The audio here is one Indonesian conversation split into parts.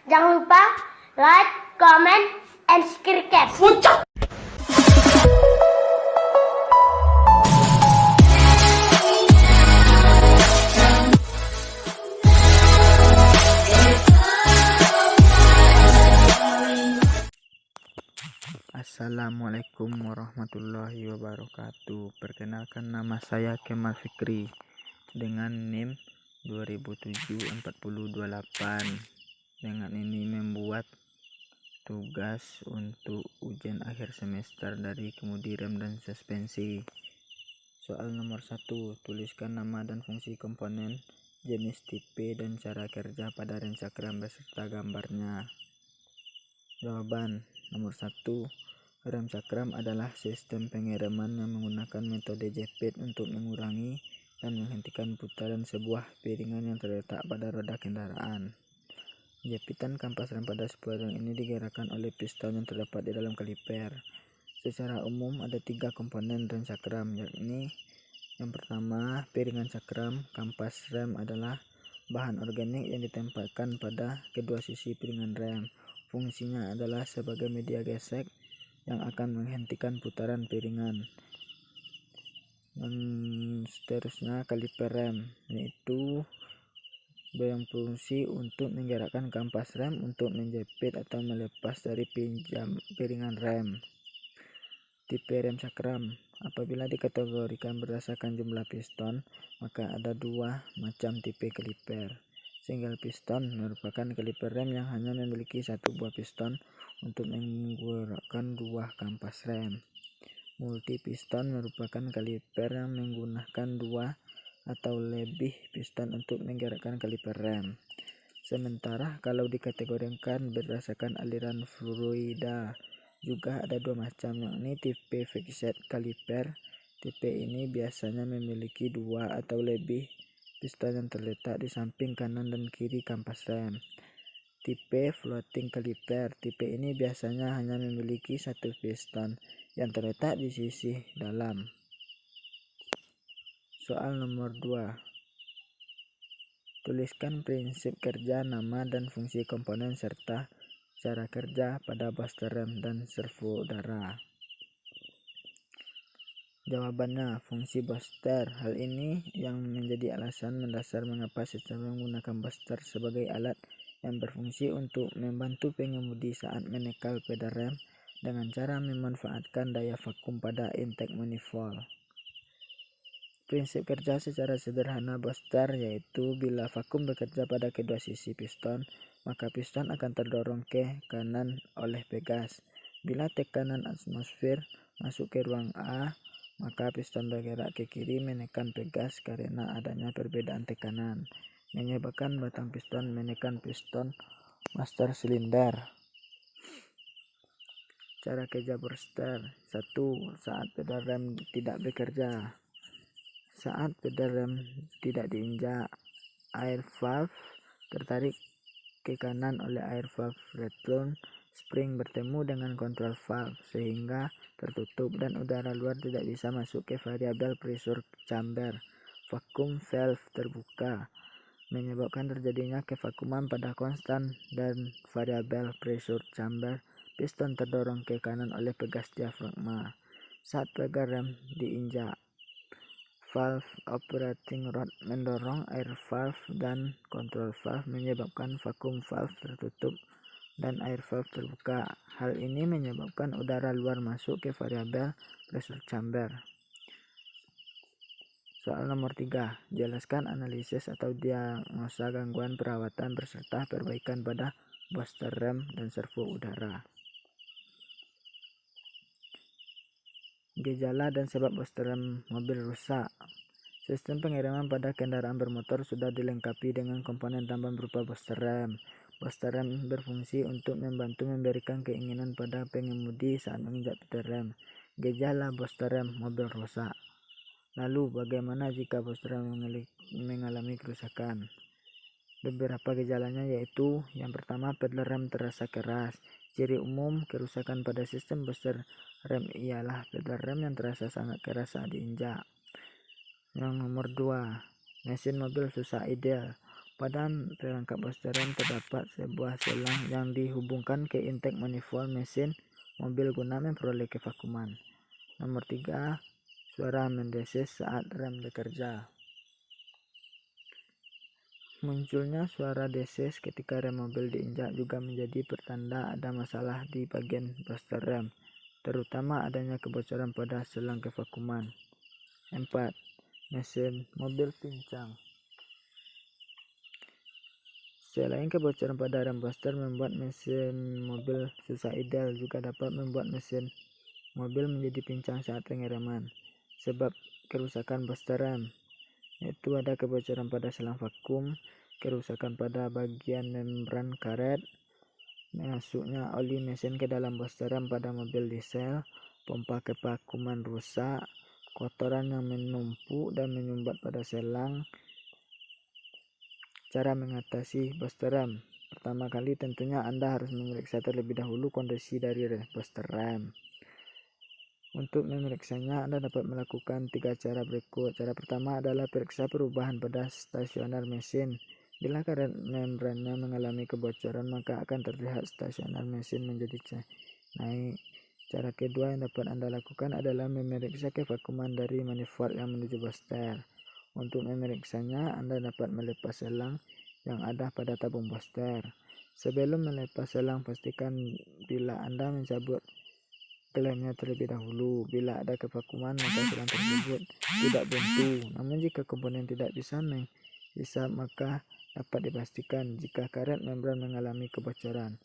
Jangan lupa like, comment, and subscribe. Assalamualaikum warahmatullahi wabarakatuh. Perkenalkan, nama saya Kemal Fikri dengan NIM 2007-4028. Dengan ini membuat tugas untuk ujian akhir semester dari kemudi rem dan suspensi. Soal nomor 1, tuliskan nama dan fungsi komponen, jenis, tipe, dan cara kerja pada rem cakram beserta gambarnya. Jawaban nomor 1, rem cakram adalah sistem pengereman yang menggunakan metode jepit untuk mengurangi dan menghentikan putaran sebuah piringan yang terletak pada roda kendaraan. Jepitan kampas rem pada sebuah rem ini digerakkan oleh piston yang terdapat di dalam kaliper. Secara umum ada 3 komponen rem cakram, yakni yang pertama, piringan cakram. Kampas rem adalah bahan organik yang ditempelkan pada kedua sisi piringan rem. Fungsinya adalah sebagai media gesek yang akan menghentikan putaran piringan. Dan seterusnya, kaliper rem, yaitu berfungsi untuk menggerakkan kampas rem untuk menjepit atau melepas dari piringan rem. Tipe rem cakram, apabila dikategorikan berdasarkan jumlah piston, maka ada 2 macam tipe kaliper. Single piston merupakan kaliper rem yang hanya memiliki 1 buah piston untuk menggerakkan 2 kampas rem. Multi piston merupakan kaliper yang menggunakan 2 atau lebih piston untuk menggerakkan kaliper rem. Sementara kalau dikategorikan berdasarkan aliran fluida, juga ada 2 macam, yakni tipe fixed kaliper. Tipe ini biasanya memiliki 2 atau lebih piston yang terletak di samping kanan dan kiri kampas rem. Tipe floating kaliper, tipe ini biasanya hanya memiliki 1 piston yang terletak di sisi dalam. Soal nomor 2, tuliskan prinsip kerja, nama dan fungsi komponen serta cara kerja pada booster rem dan servo udara. Jawabannya, fungsi booster. Hal ini yang menjadi alasan mendasar mengapa sistem menggunakan booster sebagai alat yang berfungsi untuk membantu pengemudi saat menekal pedal rem dengan cara memanfaatkan daya vakum pada intake manifold. Prinsip kerja secara sederhana booster yaitu bila vakum bekerja pada kedua sisi piston, maka piston akan terdorong ke kanan oleh pegas. Bila tekanan atmosfer masuk ke ruang A, maka piston bergerak ke kiri menekan pegas karena adanya perbedaan tekanan, menyebabkan batang piston menekan piston master silinder. Cara kerja booster. 1. Saat pedal rem tidak bekerja. Saat pedal rem tidak diinjak, air valve tertarik ke kanan oleh air valve return spring bertemu dengan kontrol valve sehingga tertutup dan udara luar tidak bisa masuk ke variabel pressure chamber. Vacuum valve terbuka, menyebabkan terjadinya kevakuman pada konstan dan variabel pressure chamber. Piston terdorong ke kanan oleh pegas diafragma. Saat pedal rem diinjak, valve operating rod mendorong air valve dan kontrol valve menyebabkan vacuum valve tertutup dan air valve terbuka. Hal ini menyebabkan udara luar masuk ke variabel pressure chamber. Soal nomor 3, jelaskan analisis atau diagnosa gangguan perawatan beserta perbaikan pada booster rem dan servo udara. Gejala dan sebab booster rem mobil rusak. Sistem pengereman pada kendaraan bermotor sudah dilengkapi dengan komponen tambahan berupa booster rem. Booster rem berfungsi untuk membantu memberikan keinginan pada pengemudi saat menginjak pedal rem. Gejala booster rem mobil rusak. Lalu bagaimana jika booster rem mengalami kerusakan? Beberapa gejalanya yaitu, yang pertama, pedal rem terasa keras. Ciri umum kerusakan pada sistem booster rem ialah pedal rem yang terasa sangat keras saat diinjak. Yang nomor 2, mesin mobil susah idle. Pada perangkap booster rem terdapat sebuah selang yang dihubungkan ke intake manifold mesin mobil guna memperoleh kevakuman. Nomor 3. Suara mendesis saat rem bekerja. Munculnya suara desis ketika rem mobil diinjak juga menjadi pertanda ada masalah di bagian booster rem, terutama adanya kebocoran pada selang kevakuman. 4. Mesin mobil pincang. Selain kebocoran pada rem booster membuat mesin mobil susah idle, juga dapat membuat mesin mobil menjadi pincang saat pengereman. Sebab kerusakan booster rem yaitu ada kebocoran pada selang vakum, kerusakan pada bagian membran karet, masuknya oli mesin ke dalam booster rem pada mobil diesel, pompa kevakuman rusak, kotoran yang menumpuk dan menyumbat pada selang. Cara mengatasi booster rem. Pertama kali tentunya Anda harus memeriksa terlebih dahulu kondisi dari booster rem. Untuk memeriksanya Anda dapat melakukan 3 cara berikut. Cara pertama adalah periksa perubahan pada stasioner mesin. Bila karet membrannya mengalami kebocoran maka akan terlihat stasioner mesin menjadi naik. Cara kedua yang dapat Anda lakukan adalah memeriksa kevakuman dari manifold yang menuju booster. Untuk memeriksanya, Anda dapat melepas selang yang ada pada tabung booster. Sebelum melepas selang, pastikan bila Anda mencabut klaimnya terlebih dahulu. Bila ada kevakuman, maka selang tersebut tidak buntu. Namun jika komponen tidak bisa menghisap, maka dapat dipastikan jika karet membran mengalami kebocoran.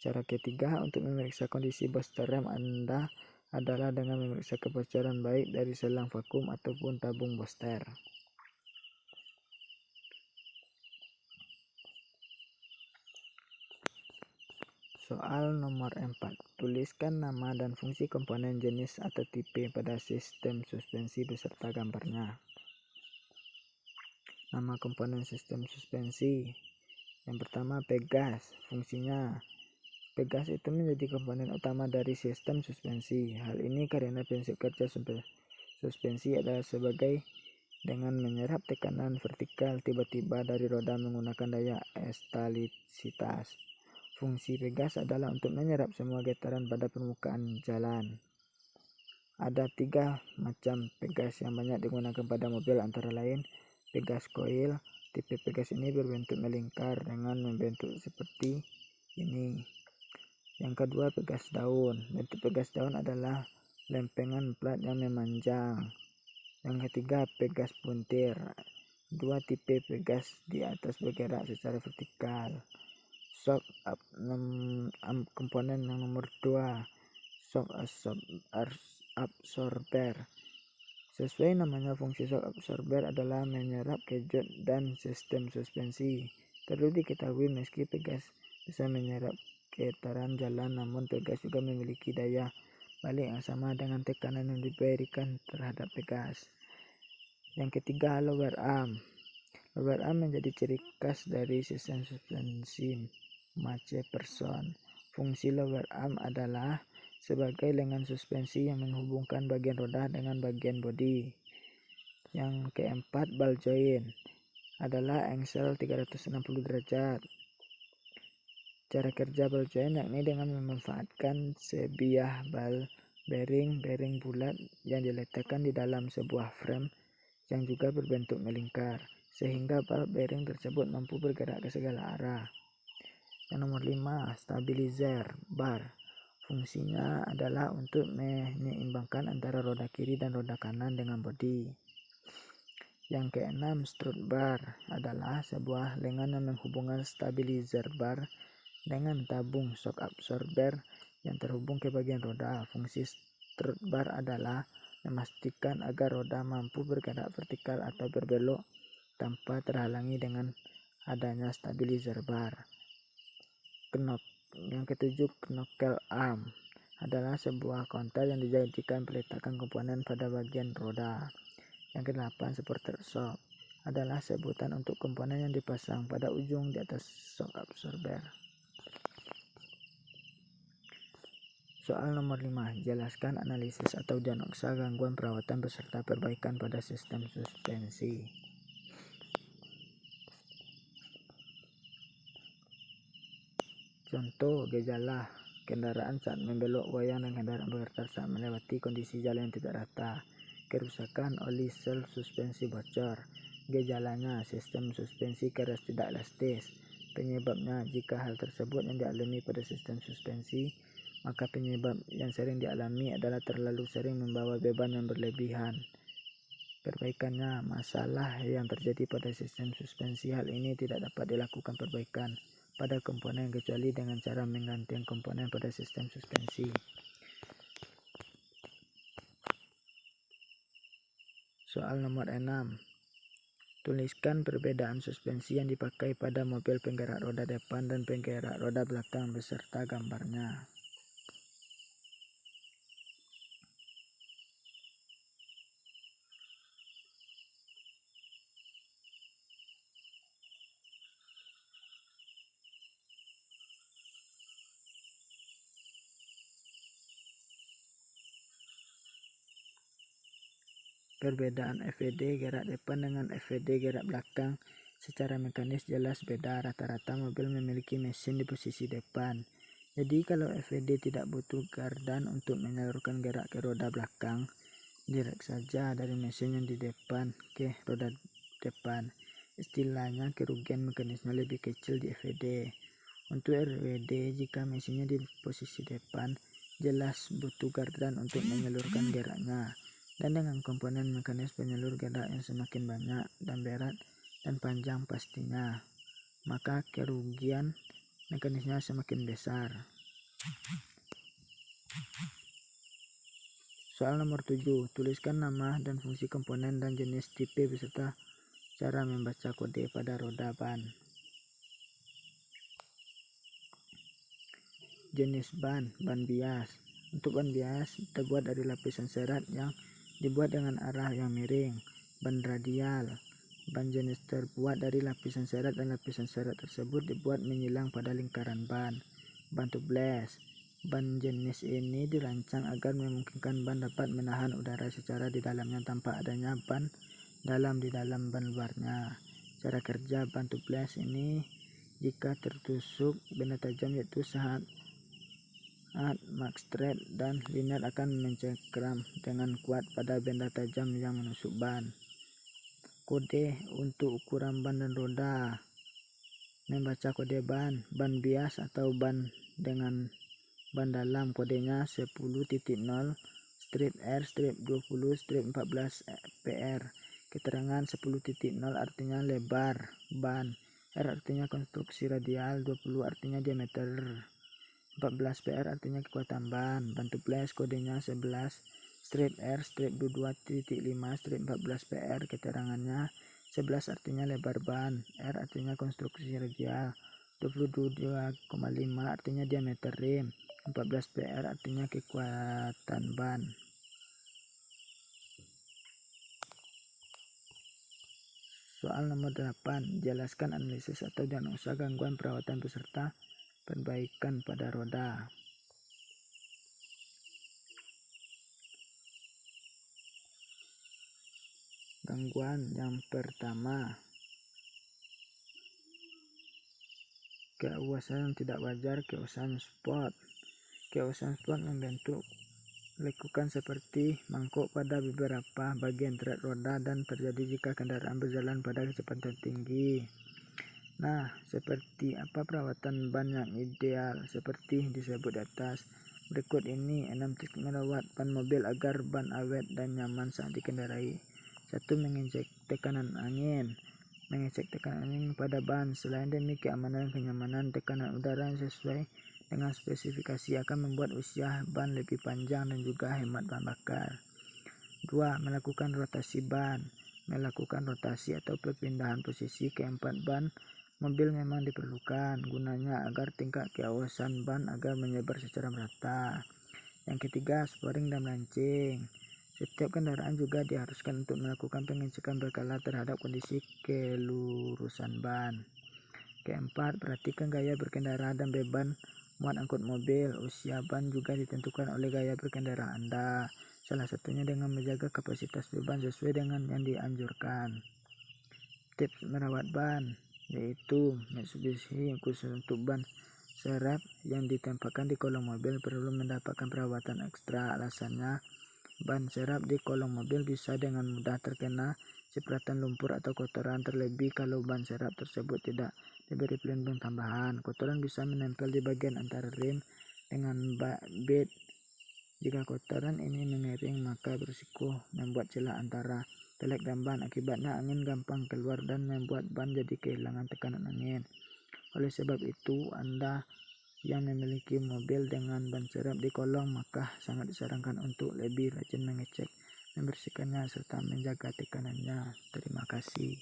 Cara ketiga untuk memeriksa kondisi booster rem Anda adalah dengan memeriksa kebocoran baik dari selang vakum ataupun tabung booster. Soal nomor 4. Tuliskan nama dan fungsi komponen jenis atau tipe pada sistem suspensi beserta gambarnya. Nama komponen sistem suspensi. Yang pertama, pegas. Fungsinya, pegas itu menjadi komponen utama dari sistem suspensi. Hal ini karena prinsip kerja suspensi adalah sebagai dengan menyerap tekanan vertikal tiba-tiba dari roda menggunakan daya estalisitas. Fungsi pegas adalah untuk menyerap semua getaran pada permukaan jalan. Ada 3 macam pegas yang banyak digunakan pada mobil, antara lain pegas coil. Tipe pegas ini berbentuk melingkar dengan membentuk seperti ini. Yang kedua, pegas daun. Bentuk pegas daun adalah lempengan plat yang memanjang. Yang ketiga, pegas puntir. 2 tipe pegas di atas bergerak secara vertikal. Shock komponen yang nomor 2, shock absorber. Sesuai namanya, fungsi shock absorber adalah menyerap kejut dan sistem suspensi. Perlu diketahui meski pegas bisa menyerap getaran jalan, namun pegas juga memiliki daya balik yang sama dengan tekanan yang diberikan terhadap pegas. Yang ketiga, lower arm. Lower arm menjadi ciri khas dari sistem suspensi Mace-Person. Fungsi lower arm adalah sebagai lengan suspensi yang menghubungkan bagian roda dengan bagian bodi. Yang keempat, ball joint adalah engsel 360 derajat. Cara kerja ball joint yakni dengan memanfaatkan sebilah ball bearing bulat yang diletakkan di dalam sebuah frame yang juga berbentuk melingkar, sehingga ball bearing tersebut mampu bergerak ke segala arah. Yang nomor 5, stabilizer bar. Fungsinya adalah untuk menyeimbangkan antara roda kiri dan roda kanan dengan bodi. Yang keenam, strut bar adalah sebuah lengan yang menghubungkan stabilizer bar dengan tabung shock absorber yang terhubung ke bagian roda. Fungsi strut bar adalah memastikan agar roda mampu bergerak vertikal atau berbelok tanpa terhalangi dengan adanya stabilizer bar. Yang ketujuh, knuckle arm adalah sebuah counter yang dijadikan peletakan komponen pada bagian roda. Yang kedelapan, supporter shock adalah sebutan untuk komponen yang dipasang pada ujung di atas shock absorber. Soal nomor 5. Jelaskan analisis atau diagnosa gangguan perawatan beserta perbaikan pada sistem suspensi. Contoh gejala kendaraan saat membelok, goyang, dan kendaraan bergetar saat melewati kondisi jalan yang tidak rata. Kerusakan oli sel suspensi bocor. Gejalanya sistem suspensi keras tidak elastis. Penyebabnya, jika hal tersebut yang dialami pada sistem suspensi, maka penyebab yang sering dialami adalah terlalu sering membawa beban yang berlebihan. Perbaikannya, masalah yang terjadi pada sistem suspensi, hal ini tidak dapat dilakukan perbaikan pada komponen kecuali dengan cara mengganti komponen pada sistem suspensi. Soal nomor 6. Tuliskan perbedaan suspensi yang dipakai pada mobil penggerak roda depan dan penggerak roda belakang beserta gambarnya. Perbedaan FVD gerak depan dengan FVD gerak belakang secara mekanis jelas beda. Rata-rata mobil memiliki mesin di posisi depan. Jadi kalau FVD tidak butuh gardan untuk menyalurkan gerak ke roda belakang, direct saja dari mesin yang di depan ke roda depan. Istilahnya kerugian mekanisnya lebih kecil di FVD. Untuk RWD, jika mesinnya di posisi depan, jelas butuh gardan untuk menyalurkan geraknya. Dan dengan komponen mekanis penyalur gerak yang semakin banyak dan berat dan panjang pastinya, maka kerugian mekanisnya semakin besar. Soal nomor 7. Tuliskan nama dan fungsi komponen dan jenis tipe beserta cara membaca kode pada roda ban. Jenis ban bias. Untuk ban bias terbuat dari lapisan serat yang dibuat dengan arah yang miring. Ban radial. Ban jenis terbuat dari lapisan serat dan lapisan serat tersebut dibuat menyilang pada lingkaran ban. Ban tubeless. Ban jenis ini dirancang agar memungkinkan ban dapat menahan udara secara di dalamnya tanpa adanya ban dalam di dalam ban luarnya. Cara kerja ban tubeless ini, jika tertusuk benda tajam yaitu saat magstret dan liner akan mencengkram dengan kuat pada benda tajam yang menusuk ban. Kode untuk ukuran ban dan roda. Membaca kode ban bias atau ban dengan ban dalam, kodenya 10.0-R-20-14-PR. Keterangan 10.0 artinya lebar ban, R artinya konstruksi radial, 20 artinya diameter, 14 PR artinya kekuatan ban. Ban tubeless kodenya 11-R-22.5-14 PR. Keterangannya 11 artinya lebar ban, R artinya konstruksi radial, 22,5 artinya diameter rim, 14 PR artinya kekuatan ban. Soal nomor 8. Jelaskan analisis atau diagnosa gangguan perawatan beserta perbaikan pada roda. Gangguan yang pertama, keawasan tidak wajar, keawasan spot. Keawasan spot membentuk lekukan seperti mangkuk pada beberapa bagian tread roda dan terjadi jika kendaraan berjalan pada kecepatan tinggi. Nah, seperti apa perawatan ban yang ideal? Seperti disebut di atas. Berikut ini 6 tips merawat ban mobil agar ban awet dan nyaman saat dikendarai. 1. Mengecek tekanan angin. Mengecek tekanan angin pada ban. Selain demi keamanan dan kenyamanan, tekanan udara yang sesuai dengan spesifikasi akan membuat usia ban lebih panjang dan juga hemat bahan bakar. 2. Melakukan rotasi ban. Melakukan rotasi atau perpindahan posisi keempat ban mobil memang diperlukan, gunanya agar tingkat keawasan ban agar menyebar secara merata. Yang ketiga, sporing dan melancing. Setiap kendaraan juga diharuskan untuk melakukan pengecekan berkala terhadap kondisi kelurusan ban. Keempat, perhatikan gaya berkendara dan beban muat angkut mobil. Usia ban juga ditentukan oleh gaya berkendara Anda. Salah satunya dengan menjaga kapasitas beban sesuai dengan yang dianjurkan. Tips merawat ban, yaitu Mitsubishi khusus untuk ban serep yang ditempelkan di kolong mobil perlu mendapatkan perawatan ekstra. Alasannya, ban serep di kolong mobil bisa dengan mudah terkena cipratan lumpur atau kotoran, terlebih kalau ban serep tersebut tidak diberi pelindung tambahan. Kotoran bisa menempel di bagian antara rem dengan bed. Jika kotoran ini mengering, maka berisiko membuat celah antara pelek dan ban. Akibatnya angin gampang keluar dan membuat ban jadi kehilangan tekanan angin. Oleh sebab itu, Anda yang memiliki mobil dengan ban serep di kolong, maka sangat disarankan untuk lebih rajin mengecek, membersihkannya, serta menjaga tekanannya. Terima kasih.